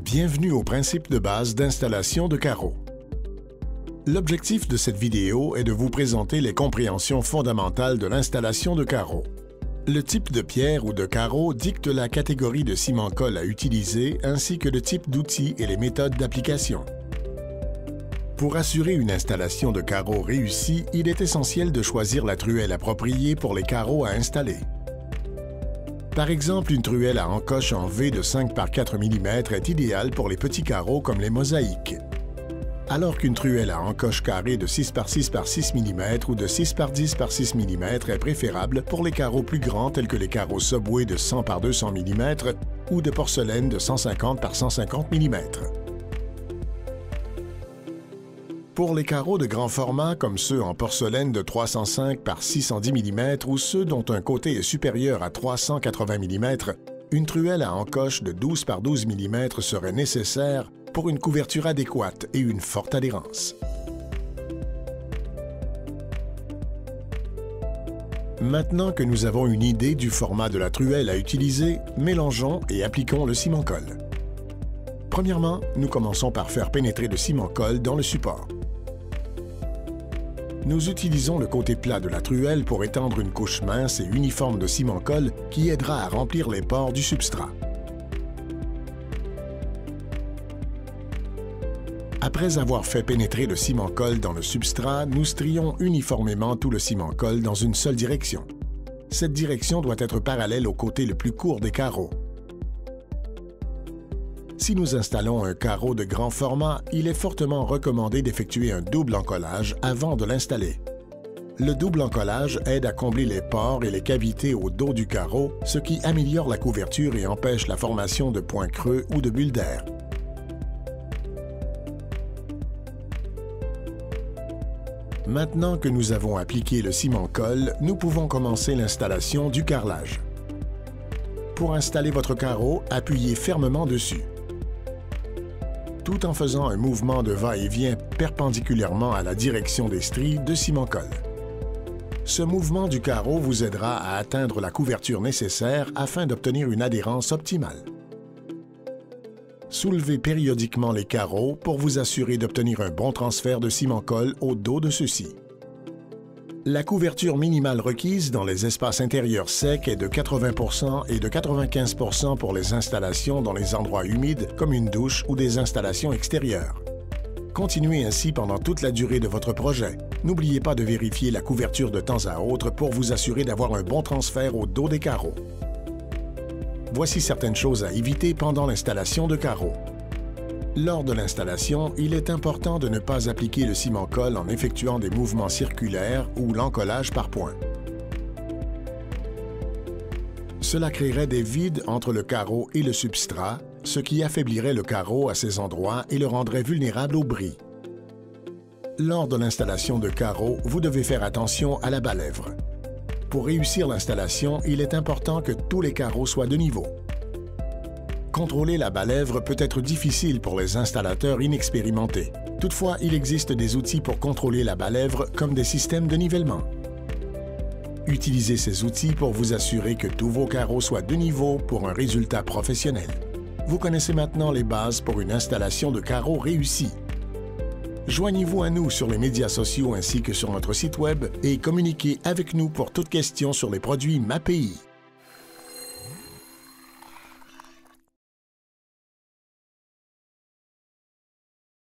Bienvenue au principe de base d'installation de carreaux. L'objectif de cette vidéo est de vous présenter les compréhensions fondamentales de l'installation de carreaux. Le type de pierre ou de carreau dicte la catégorie de ciment-colle à utiliser ainsi que le type d'outils et les méthodes d'application. Pour assurer une installation de carreaux réussie, il est essentiel de choisir la truelle appropriée pour les carreaux à installer. Par exemple, une truelle à encoche en V de 5 par 4 mm est idéale pour les petits carreaux comme les mosaïques, alors qu'une truelle à encoche carrée de 6 par 6 par 6 mm ou de 6 par 10 par 6 mm est préférable pour les carreaux plus grands tels que les carreaux Subway de 100 par 200 mm ou de porcelaine de 150 par 150 mm. Pour les carreaux de grand format, comme ceux en porcelaine de 305 par 610 mm ou ceux dont un côté est supérieur à 380 mm, une truelle à encoche de 12 par 12 mm serait nécessaire pour une couverture adéquate et une forte adhérence. Maintenant que nous avons une idée du format de la truelle à utiliser, mélangeons et appliquons le ciment-colle. Premièrement, nous commençons par faire pénétrer le ciment-colle dans le support. Nous utilisons le côté plat de la truelle pour étendre une couche mince et uniforme de ciment-colle qui aidera à remplir les pores du substrat. Après avoir fait pénétrer le ciment-colle dans le substrat, nous strions uniformément tout le ciment-colle dans une seule direction. Cette direction doit être parallèle au côté le plus court des carreaux. Si nous installons un carreau de grand format, il est fortement recommandé d'effectuer un double encollage avant de l'installer. Le double encollage aide à combler les pores et les cavités au dos du carreau, ce qui améliore la couverture et empêche la formation de points creux ou de bulles d'air. Maintenant que nous avons appliqué le ciment-colle, nous pouvons commencer l'installation du carrelage. Pour installer votre carreau, appuyez fermement dessus, tout en faisant un mouvement de va-et-vient perpendiculairement à la direction des stries de ciment-colle. Ce mouvement du carreau vous aidera à atteindre la couverture nécessaire afin d'obtenir une adhérence optimale. Soulevez périodiquement les carreaux pour vous assurer d'obtenir un bon transfert de ciment-colle au dos de ceux-ci. La couverture minimale requise dans les espaces intérieurs secs est de 80% et de 95% pour les installations dans les endroits humides comme une douche ou des installations extérieures. Continuez ainsi pendant toute la durée de votre projet. N'oubliez pas de vérifier la couverture de temps à autre pour vous assurer d'avoir un bon transfert au dos des carreaux. Voici certaines choses à éviter pendant l'installation de carreaux. Lors de l'installation, il est important de ne pas appliquer le ciment-colle en effectuant des mouvements circulaires ou l'encollage par points. Cela créerait des vides entre le carreau et le substrat, ce qui affaiblirait le carreau à ces endroits et le rendrait vulnérable au bris. Lors de l'installation de carreaux, vous devez faire attention à la balèvre. Pour réussir l'installation, il est important que tous les carreaux soient de niveau. Contrôler la balèvre peut être difficile pour les installateurs inexpérimentés. Toutefois, il existe des outils pour contrôler la balèvre comme des systèmes de nivellement. Utilisez ces outils pour vous assurer que tous vos carreaux soient de niveau pour un résultat professionnel. Vous connaissez maintenant les bases pour une installation de carreaux réussie. Joignez-vous à nous sur les médias sociaux ainsi que sur notre site web et communiquez avec nous pour toute question sur les produits MAPI.